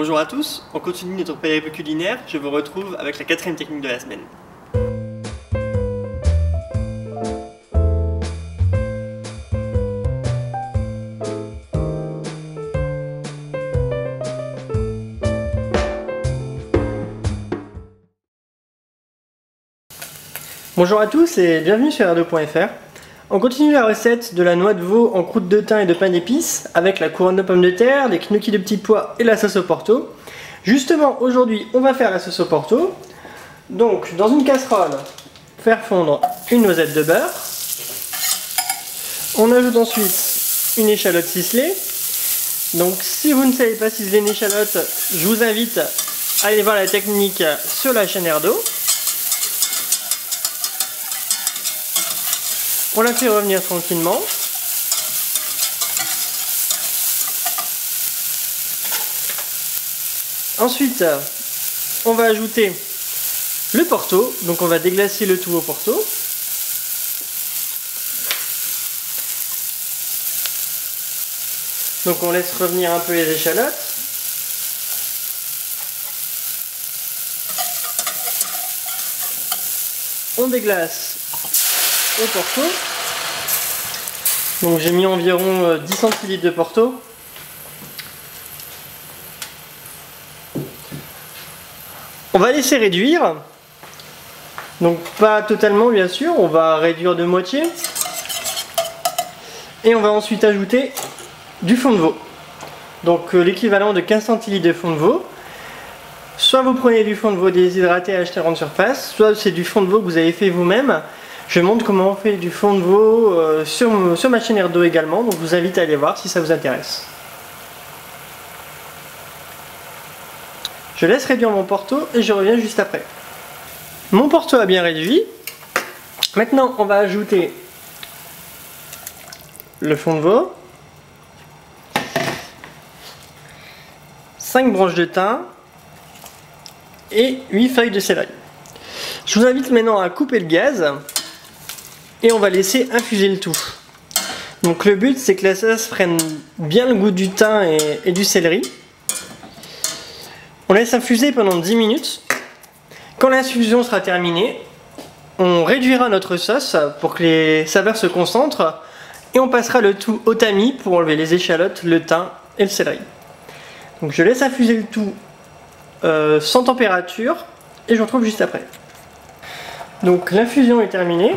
Bonjour à tous, on continue notre périple culinaire, je vous retrouve avec la 4e technique de la semaine. Bonjour à tous et bienvenue sur r2.fr. On continue la recette de la noix de veau en croûte de thym et de pain d'épices avec la couronne de pommes de terre, des gnocchis de petits pois et la sauce au porto. Justement, aujourd'hui, on va faire la sauce au porto. Donc, dans une casserole, faire fondre une noisette de beurre. On ajoute ensuite une échalote ciselée. Donc, si vous ne savez pas ciseler une échalote, je vous invite à aller voir la technique sur la chaîne R2. On la fait revenir tranquillement. Ensuite, on va ajouter le porto. Donc on va déglacer le tout au porto. Donc on laisse revenir un peu les échalotes. On déglace au porto. Donc j'ai mis environ 10 centilitres de porto. On va laisser réduire. Donc pas totalement bien sûr, on va réduire de moitié. Et on va ensuite ajouter du fond de veau. Donc l'équivalent de 15 centilitres de fond de veau. Soit vous prenez du fond de veau déshydraté acheté en grande surface, soit c'est du fond de veau que vous avez fait vous-même. Je montre comment on fait du fond de veau sur ma chaîne R2 également, donc je vous invite à aller voir si ça vous intéresse. Je laisse réduire mon porto et je reviens juste après. Mon porto a bien réduit. Maintenant on va ajouter le fond de veau, 5 branches de thym et 8 feuilles de céleri. Je vous invite maintenant à couper le gaz. Et on va laisser infuser le tout. Donc le but c'est que la sauce prenne bien le goût du thym et du céleri. On laisse infuser pendant 10 minutes. Quand l'infusion sera terminée, on réduira notre sauce pour que les saveurs se concentrent. Et on passera le tout au tamis pour enlever les échalotes, le thym et le céleri. Donc je laisse infuser le tout sans température et je vous retrouve juste après. Donc l'infusion est terminée.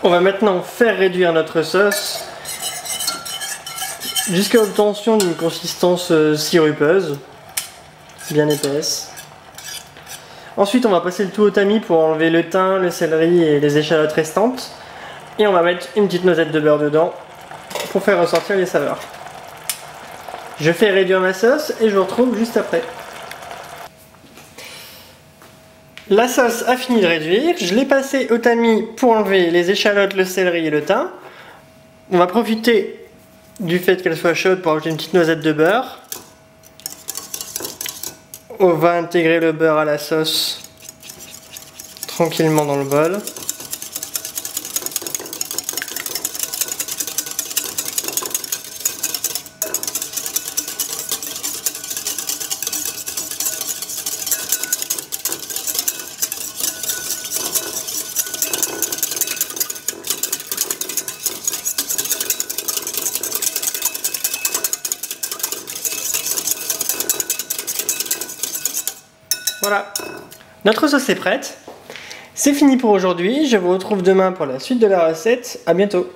On va maintenant faire réduire notre sauce jusqu'à l'obtention d'une consistance sirupeuse, bien épaisse. Ensuite, on va passer le tout au tamis pour enlever le thym, le céleri et les échalotes restantes. Et on va mettre une petite noisette de beurre dedans pour faire ressortir les saveurs. Je fais réduire ma sauce et je vous retrouve juste après. La sauce a fini de réduire, je l'ai passée au tamis pour enlever les échalotes, le céleri et le thym. On va profiter du fait qu'elle soit chaude pour ajouter une petite noisette de beurre. On va intégrer le beurre à la sauce tranquillement dans le bol. Voilà, notre sauce est prête. C'est fini pour aujourd'hui, je vous retrouve demain pour la suite de la recette. À bientôt.